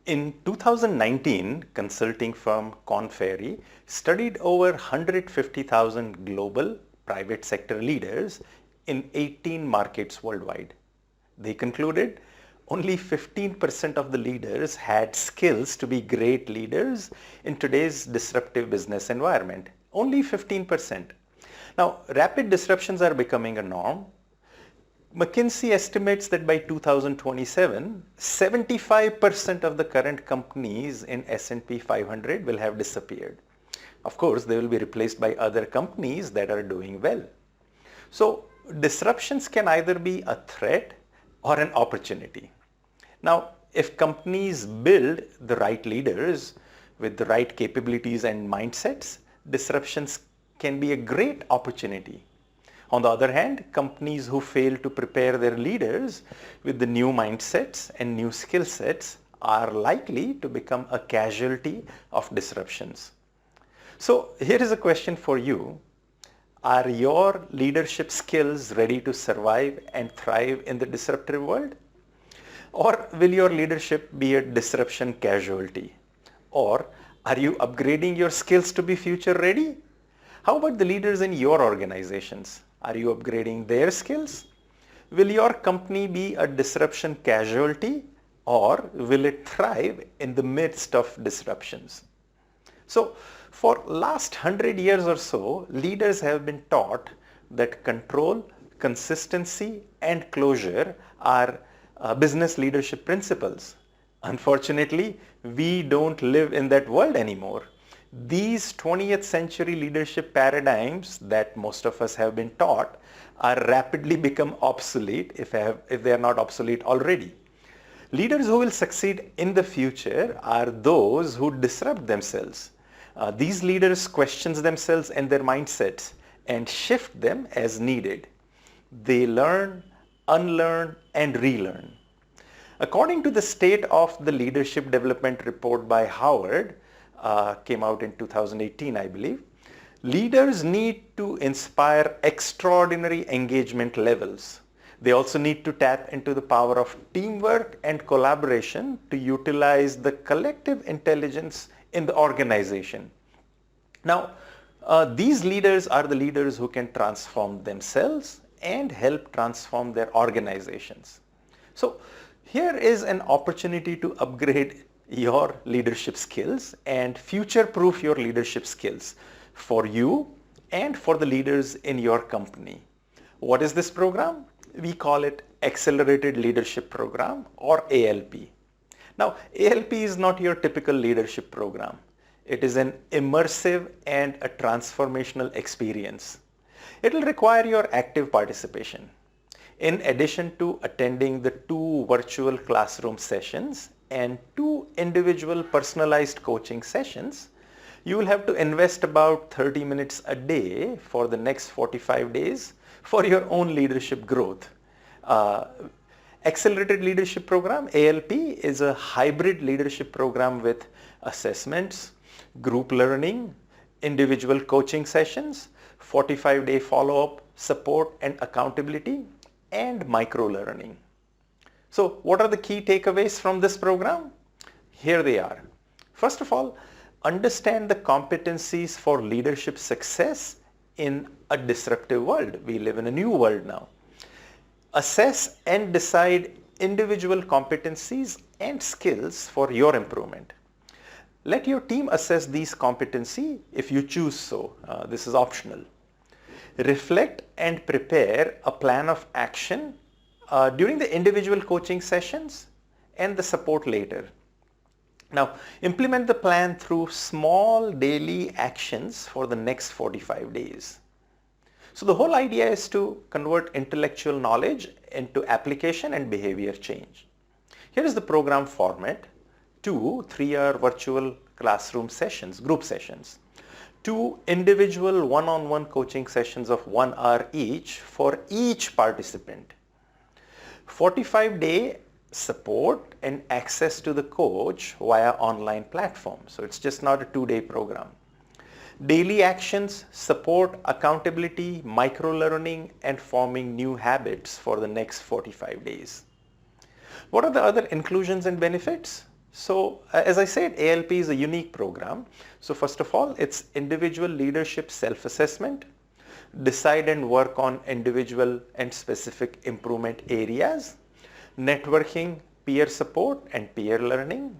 In 2019, consulting firm Korn Ferry studied over 150,000 global private sector leaders in 18 markets worldwide. They concluded only 15% of the leaders had skills to be great leaders in today's disruptive business environment. Only 15%. Now, rapid disruptions are becoming a norm. McKinsey estimates that by 2027, 75% of the current companies in S&P 500 will have disappeared. Of course, they will be replaced by other companies that are doing well. So, disruptions can either be a threat or an opportunity. Now, if companies build the right leaders with the right capabilities and mindsets, disruptions can be a great opportunity. On the other hand, companies who fail to prepare their leaders with the new mindsets and new skill sets are likely to become a casualty of disruptions. So here is a question for you. Are your leadership skills ready to survive and thrive in the disruptive world? Or will your leadership be a disruption casualty? Or are you upgrading your skills to be future ready? How about the leaders in your organizations? Are you upgrading their skills? Will your company be a disruption casualty or will it thrive in the midst of disruptions? So for last 100 years or so, leaders have been taught that control, consistency and closure are business leadership principles. Unfortunately, we don't live in that world anymore. These 20th century leadership paradigms that most of us have been taught are rapidly become obsolete if they are not obsolete already. Leaders who will succeed in the future are those who disrupt themselves. These leaders question themselves and their mindsets and shift them as needed. They learn, unlearn and relearn. According to the State of the Leadership Development report by Howard, came out in 2018, I believe. Leaders need to inspire extraordinary engagement levels. They also need to tap into the power of teamwork and collaboration to utilize the collective intelligence in the organization. Now, these leaders are the leaders who can transform themselves and help transform their organizations. So here is an opportunity to upgrade your leadership skills and future-proof your leadership skills for you and for the leaders in your company. What is this program? We call it Accelerated Leadership Program or ALP. Now, ALP is not your typical leadership program. It is an immersive and a transformational experience. It will require your active participation. In addition to attending the 2 virtual classroom sessions and 2 individual personalized coaching sessions, you will have to invest about 30 minutes a day for the next 45 days for your own leadership growth. Accelerated Leadership Program, ALP, is a hybrid leadership program with assessments, group learning, individual coaching sessions, 45-day follow-up, support and accountability, and micro-learning. So what are the key takeaways from this program? Here they are. First of all, understand the competencies for leadership success in a disruptive world. We live in a new world now. Assess and decide individual competencies and skills for your improvement. Let your team assess these competencies if you choose so. This is optional. Reflect and prepare a plan of action during the individual coaching sessions and the support later. Now, implement the plan through small daily actions for the next 45 days. So the whole idea is to convert intellectual knowledge into application and behavior change. Here is the program format: 2 3-hour virtual classroom sessions, group sessions, 2 individual one-on-one coaching sessions of 1 hour each for each participant, 45-day support and access to the coach via online platform. So it's just not a 2-day program. Daily actions, support, accountability, micro-learning and forming new habits for the next 45 days. What are the other inclusions and benefits? So as I said, ALP is a unique program. So first of all, it's individual leadership self-assessment, decide and work on individual and specific improvement areas, networking, peer support and peer learning,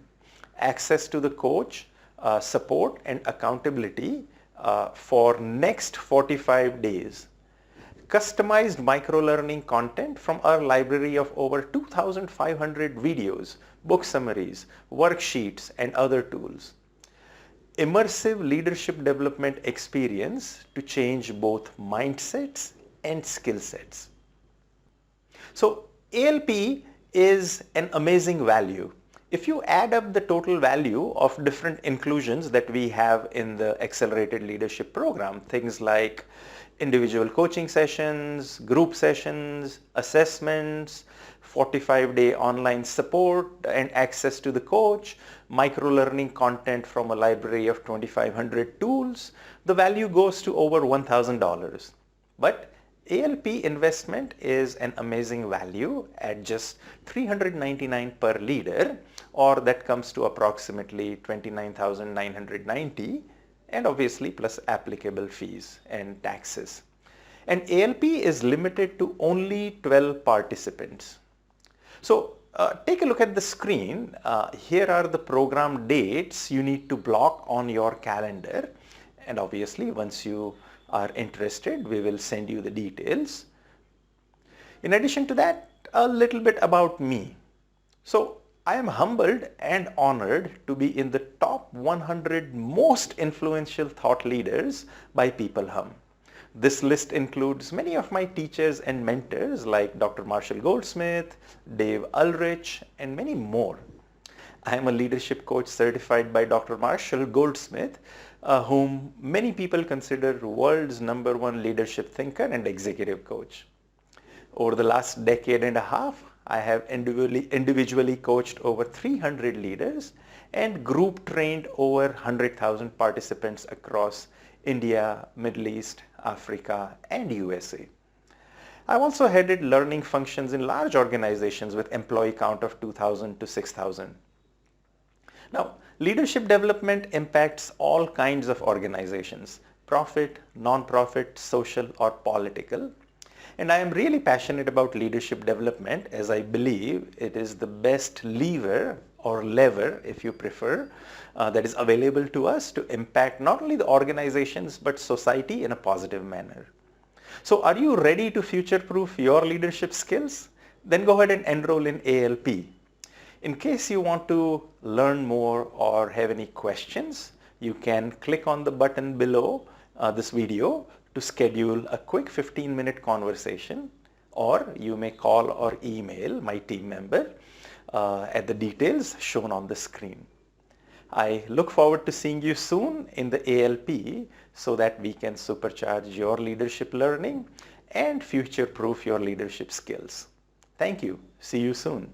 access to the coach, support and accountability for next 45 days. Customized micro-learning content from our library of over 2,500 videos, book summaries, worksheets, and other tools. Immersive leadership development experience to change both mindsets and skill sets. So ALP is an amazing value. If you add up the total value of different inclusions that we have in the Accelerated Leadership Program, things like individual coaching sessions, group sessions, assessments, 45-day online support and access to the coach, micro-learning content from a library of 2,500 tools, the value goes to over $1,000. But ALP investment is an amazing value at just $399 per leader, or that comes to approximately $29,990, and obviously plus applicable fees and taxes. And ALP is limited to only 12 participants. So take a look at the screen. Here are the program dates you need to block on your calendar. And obviously once you are interested, we will send you the details. In addition to that, a little bit about me. So I am humbled and honored to be in the top 100 most influential thought leaders by PeopleHum. This list includes many of my teachers and mentors like Dr. Marshall Goldsmith, Dave Ulrich, and many more. I am a leadership coach certified by Dr. Marshall Goldsmith, whom many people consider world's #1 leadership thinker and executive coach. Over the last decade and a half, I have individually coached over 300 leaders and group trained over 100,000 participants across India, Middle East, Africa, and USA. I've also headed learning functions in large organizations with employee count of 2,000 to 6,000. Now, leadership development impacts all kinds of organizations, profit, non-profit, social, or political. And I am really passionate about leadership development, as I believe it is the best lever, or lever if you prefer, that is available to us to impact not only the organizations but society in a positive manner. So are you ready to future-proof your leadership skills? Then go ahead and enroll in ALP. In case you want to learn more or have any questions, you can click on the button below this video to schedule a quick 15-minute conversation, or you may call or email my team member at the details shown on the screen. I look forward to seeing you soon in the ALP so that we can supercharge your leadership learning and future-proof your leadership skills. Thank you. See you soon.